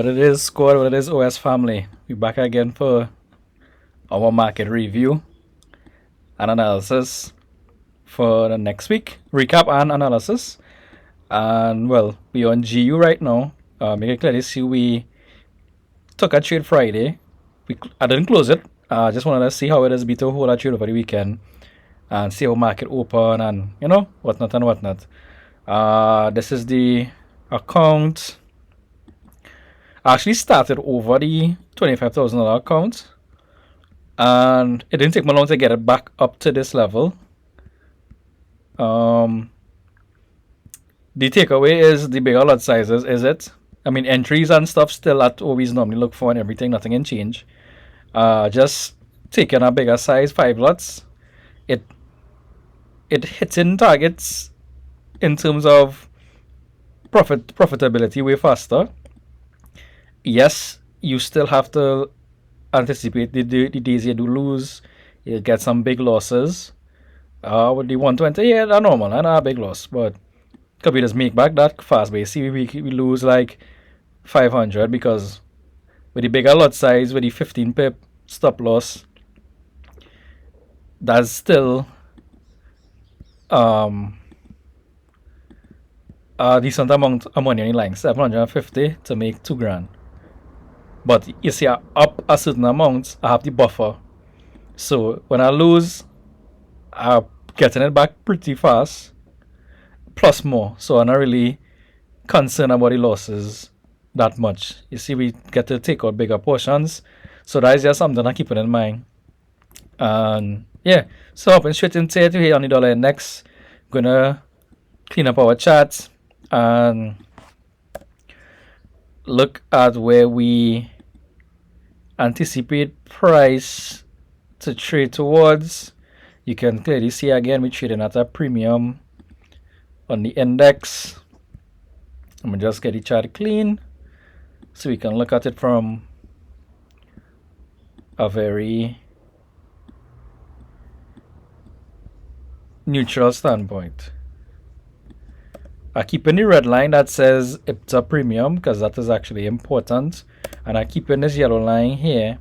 What it is, squad, what it is, OS family. We back again for our market review and analysis for the next week. Recap and analysis. And well, we on GU right now. Make it clearly see we took a trade Friday. I didn't close it. I just wanted to see how it is be to hold a trade over the weekend and see how market open and whatnot and whatnot. This is the account. I actually started over the $25,000 account, and it didn't take me long to get it back up to this level. The takeaway is the bigger lot sizes, is it? I mean, entries and stuff still at what we normally look for and everything, nothing can change. Just taking a bigger size, 5 lots, it hitting targets in terms of profitability way faster. Yes, you still have to anticipate the days you do lose. You get some big losses. With the 120, yeah, that's normal, and a big loss. But could we just make back that fast? But you see, we lose like 500 because with the bigger lot size, with the 15 pip stop loss, that's still a decent amount of money in line, 750 to make 2 grand. But you see, up a certain amount, I have the buffer. So when I lose, I'm getting it back pretty fast, plus more. So I'm not really concerned about the losses that much. You see, we get to take out bigger portions. So that is just something I keep it in mind. And yeah, so hopping straight into it here on the dollar index. Gonna clean up our charts and look at where we anticipate price to trade towards. You can clearly see again we're trading at a premium on the index. I'm gonna just get the chart clean so we can look at it from a very neutral standpoint. I keep in the red line that says it's a premium because that is actually important, and I keep in this yellow line here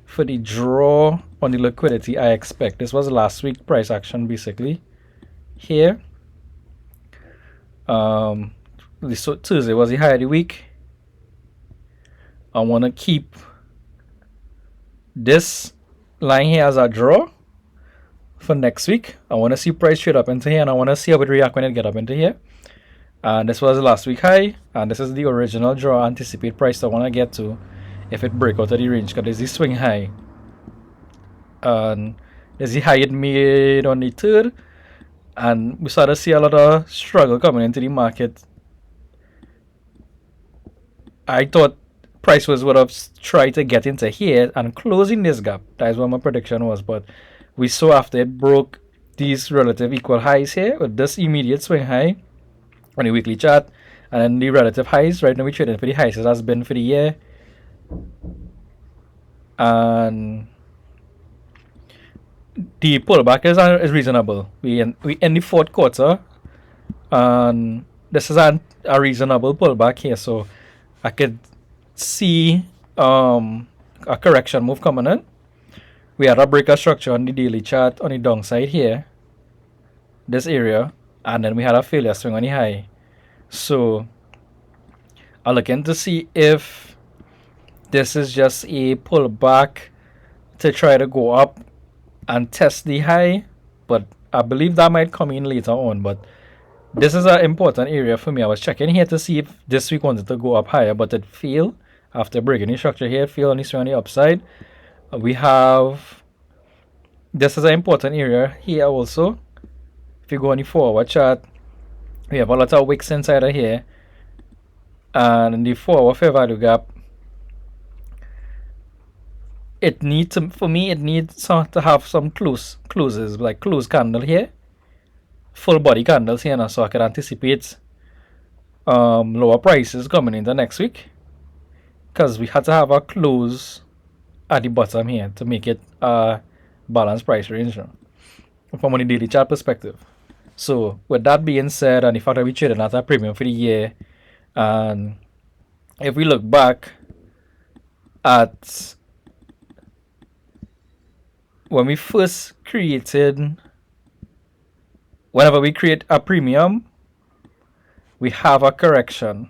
for the draw on the liquidity I expect. This was last week price action basically here. This Tuesday was the high of the week. I want to keep this line here as a draw for next week. I want to see price trade up into here, and I want to see how it react when it get up into here. And this was the last week high, and this is the original draw anticipate price I want to get to if it break out of the range, because there's the swing high and there's the high it made on the 3rd, and we started to see a lot of struggle coming into the market. I thought price would have tried to get into here and closing this gap. That is what my prediction was, but we saw after it broke these relative equal highs here with this immediate swing high on the weekly chart, and then the relative highs. Right now we're trading for the highs, so that's been for the year, and the pullback is reasonable. We in the 4th quarter, and this is a reasonable pullback here, so I could see a correction move coming in. We had a breaker structure on the daily chart on the downside here, this area, and then we had a failure swing on the high. So I'm looking to see if this is just a pullback to try to go up and test the high, but I believe that might come in later on. But this is an important area for me. I was checking here to see if this week wanted to go up higher, but it failed after breaking the structure here. It failed on the swing on the upside. We have, this is an important area here also. If you go on the forward chart, we have a lot of wicks inside of here, and the forward fair value gap, it needs to, for me, it needs to have some closes, like close candle here, full body candles here now, so I can anticipate lower prices coming into next week, because we had to have a close at the bottom here to make it a balanced price range from a daily chart perspective. So with that being said, and the fact that we traded at a premium for the year, and if we look back at when we first created, whenever we create a premium, we have a correction.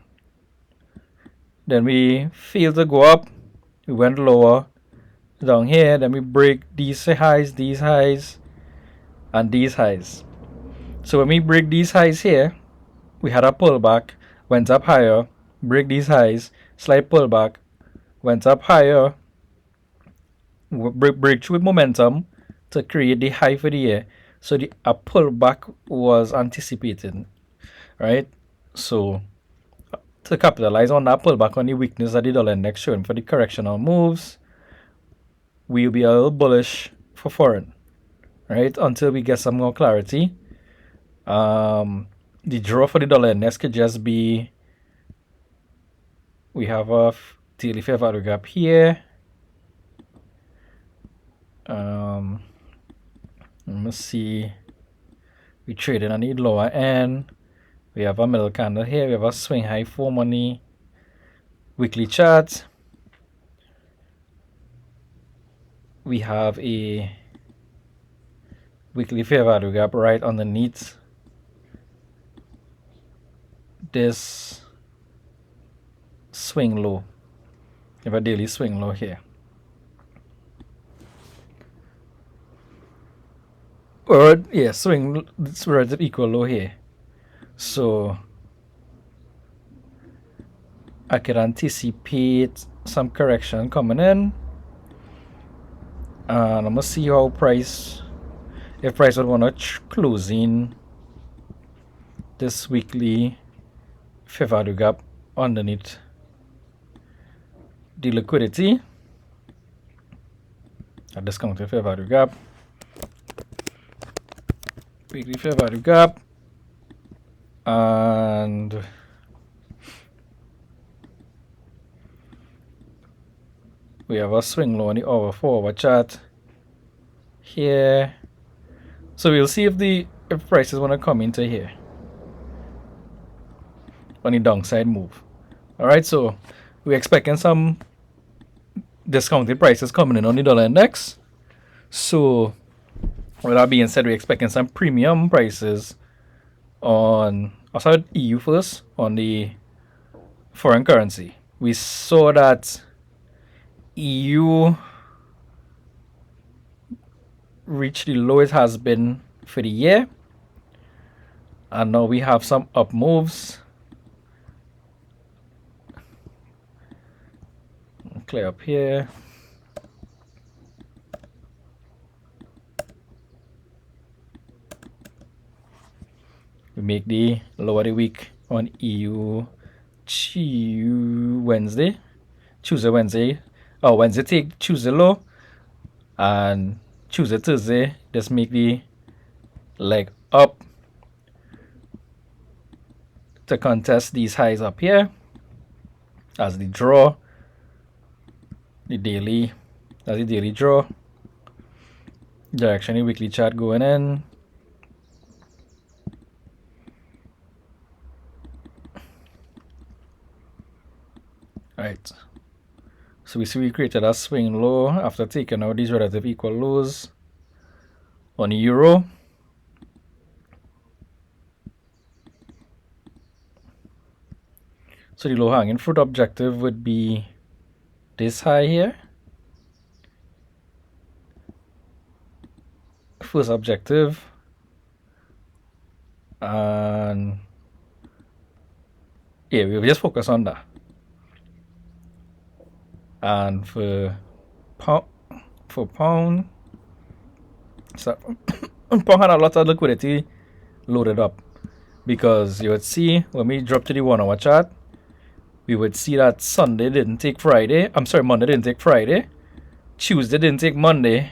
Then we fail to go up, we went lower down here, then we break these highs, and these highs. So when we break these highs here, we had a pullback, went up higher, break these highs, slight pullback, went up higher, break through with momentum to create the high for the year. So a pullback was anticipated, right? So to capitalize on that pullback, on the weakness that the dollar index showing for the correctional moves, we'll be a little bullish for foreign, right? Until we get some more clarity. The draw for the dollar index could just be, we have a daily fair value gap here. Let's see, we traded on the lower end. We have a middle candle here. We have a swing high for money weekly chart. We have a weekly fair value gap right underneath this swing low. We have a daily swing low here. Or yeah, swing, it's relative equal low here. So I could anticipate some correction coming in. And I'm gonna see how price, if price would want to close in this weekly fair value gap underneath the liquidity, a discounted fair value gap, weekly fair value gap, and we have a swing low on the hour forward chart here. So we'll see if prices want to come into here on the downside move. All right, so we're expecting some discounted prices coming in on the dollar index. So with that being said, we're expecting some premium prices on, I'll start with EU first, on the foreign currency. We saw that EU reached the lowest has been for the year, and now we have some up moves. Clear up here. We make the low of the week on EU Wednesday. Wednesday take Tuesday low, and Tuesday, Thursday just make the leg up to contest these highs up here as the draw, the daily, as the daily draw. Directionally weekly chart going in. Right. So we see we created a swing low after taking out these relative equal lows on the euro. So the low hanging fruit objective would be this high here. First objective. And yeah, we'll just focus on that. And for pound, so pound had a lot of liquidity loaded up, because you would see when we drop to the 1 hour chart, we would see that Sunday didn't take Friday. Monday didn't take Friday, Tuesday didn't take Monday,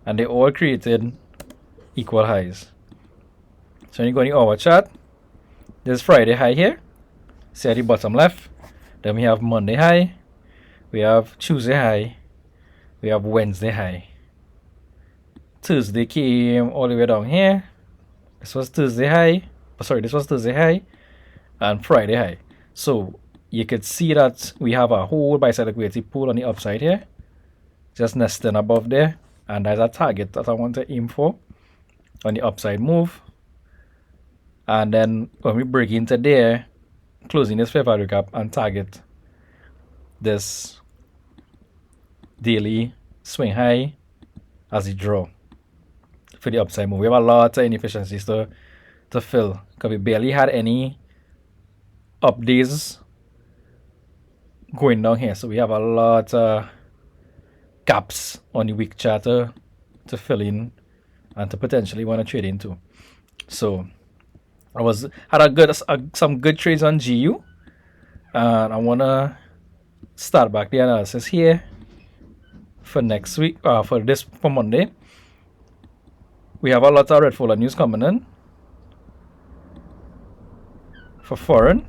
and they all created equal highs. So when you go on the hour chart, there's Friday high here, see at the bottom left. Then we have Monday high, we have Tuesday high, we have Wednesday high. Thursday came all the way down here. This was Thursday high. This was Thursday high and Friday high. So you could see that we have a whole buy side liquidity pool on the upside here, just nesting above there, and there's a target that I want to aim for on the upside move. And then when we break into there, closing this fair value gap and target this daily swing high as a draw for the upside move. We have a lot of inefficiencies to fill because we barely had any up days going down here, so we have a lot of gaps on the week chart to fill in and to potentially want to trade into. So I had some good trades on GU, and I want to start back the analysis here for next week, for Monday. We have a lot of red folder news coming in for foreign.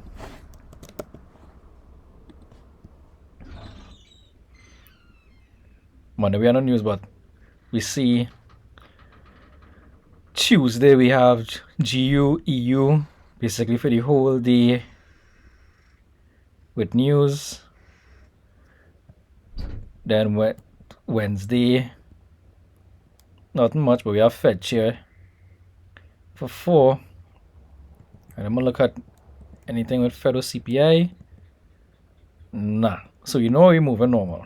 Monday we are no news, but we see Tuesday we have GU, EU, basically for the whole day with news. Then Wednesday, nothing much, but we have Fed chair for 4. And I'm gonna look at anything with Fed or CPI. Nah. So you know we're moving normal.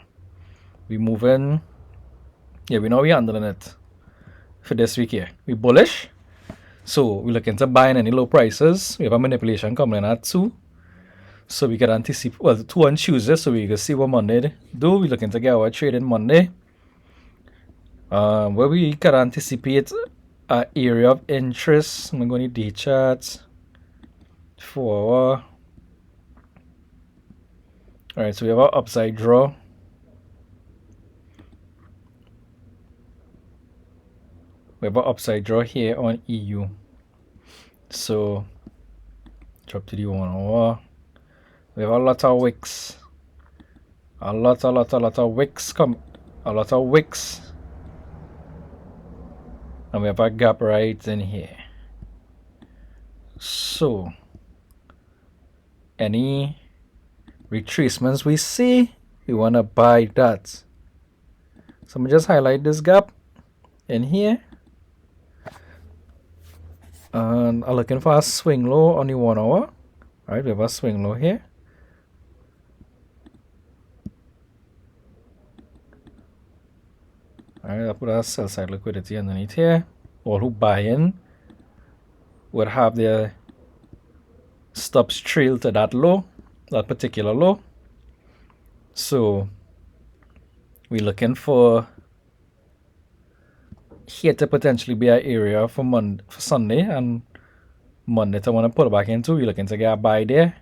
We moving, yeah, we know we're handling it for this week here. We bullish, so we're looking to buy in any low prices. We have a manipulation coming in at 2, so we can anticipate, well, 2 on Tuesday, so we can see what Monday do. We're looking to get our trade in Monday, where we can anticipate an area of interest. I'm going to D charts for our, all right, so we have our upside draw. We have an upside draw here on EU. So drop to the 1 hour. We have a lot of wicks. A lot of wicks and we have a gap right in here. So any retracements we see, we want to buy that. So I'm just highlight this gap in here. And I'm looking for a swing low on the 1 hour. Alright, we have a swing low here. Alright, I'll put a sell side liquidity underneath here. All who buy in would have their stops trail to that low, that particular low. So we're looking for here to potentially be an area for Sunday and Monday to want to pull back into. We're looking to get a buy there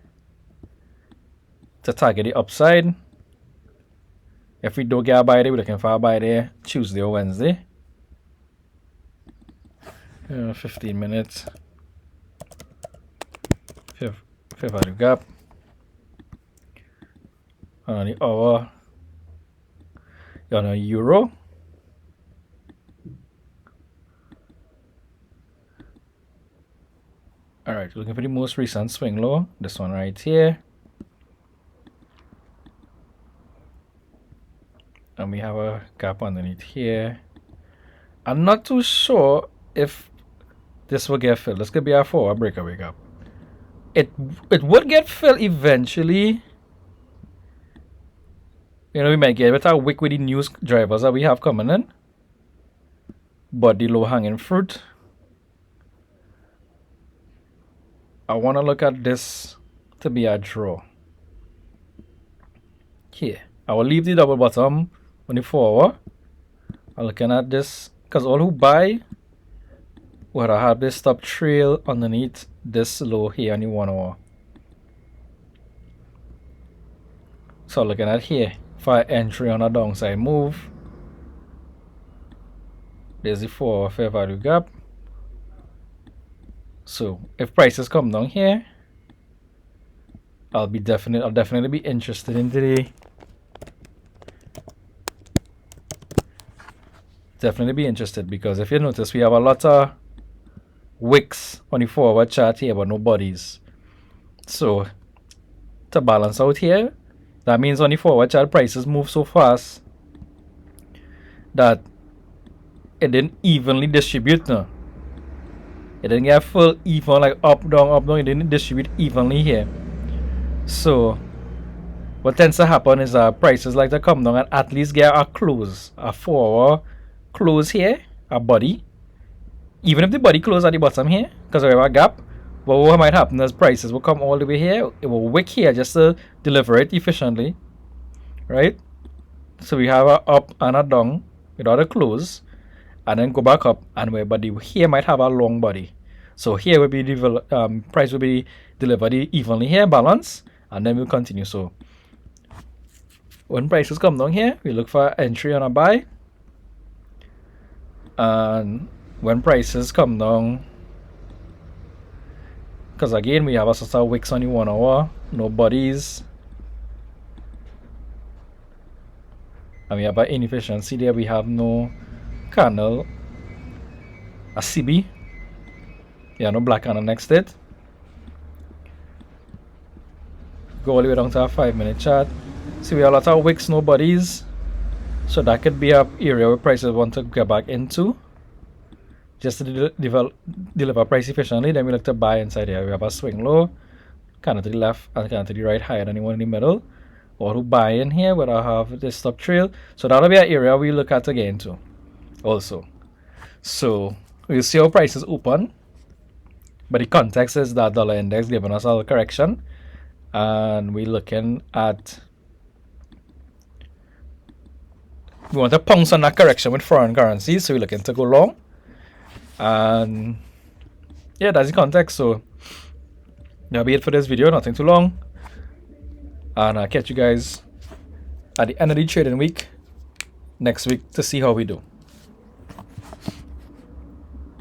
to target the upside. If we don't get a buy there, we're looking for a buy there Tuesday or Wednesday. 15 minutes. Fair value gap. And on the hour, you're on a euro. Alright, looking for the most recent swing low, this one right here. And we have a gap underneath here. I'm not too sure if this will get filled. This could be a forward breakaway gap. It would get filled eventually. You know, we might get with our wick with the news drivers that we have coming in. But the low hanging fruit, I want to look at this to be a draw. Here, I will leave the double bottom on the 4 hour. I'm looking at this because all who buy would have this stop trail underneath this low here on the 1 hour. So looking at here for entry on a downside move. There's the 4 hour fair value gap. So if prices come down here, I'll definitely be interested in today. Definitely be interested, because if you notice, we have a lot of wicks on the 4 hour chart here, but no bodies. So to balance out here. That means on the forward chart, prices move so fast that it didn't evenly distribute now. It didn't get full even, like up, down, it didn't distribute evenly here. So what tends to happen is prices like to come down and at least get a close, a forward close here, a body. Even if the body close at the bottom here, because we have a gap, but what might happen is prices will come all the way here, it will wick here just to deliver it efficiently, right? So we have a up and a down without a close, and then go back up, and where body here might have a long body. So here will be price will be delivered evenly here, balance, and then we'll continue. So when prices come down here, we look for entry on a buy, and when prices come down, because again we have a sort of wicks on the 1 hour, no bodies, and we have an inefficiency there. We have no candle, a CB, yeah, no black candle next to it. Go all the way down to a 5-minute chart. See, we have a lot of wicks, no bodies, so that could be an area where prices want to get back into just to deliver price efficiently. Then we look to buy inside here. We have a swing low, candle to the left and candle to the right, higher than the one in the middle, or to buy in here where I have this stop trail. So that'll be an area we look at again too also. So we'll see how prices open, but the context is that dollar index giving us a correction, and we're looking at, we want to pounce on that correction with foreign currencies, so we're looking to go long. And yeah, that's the context. So that'll be it for this video. Nothing too long, and I'll catch you guys at the end of the trading week next week to see how we do.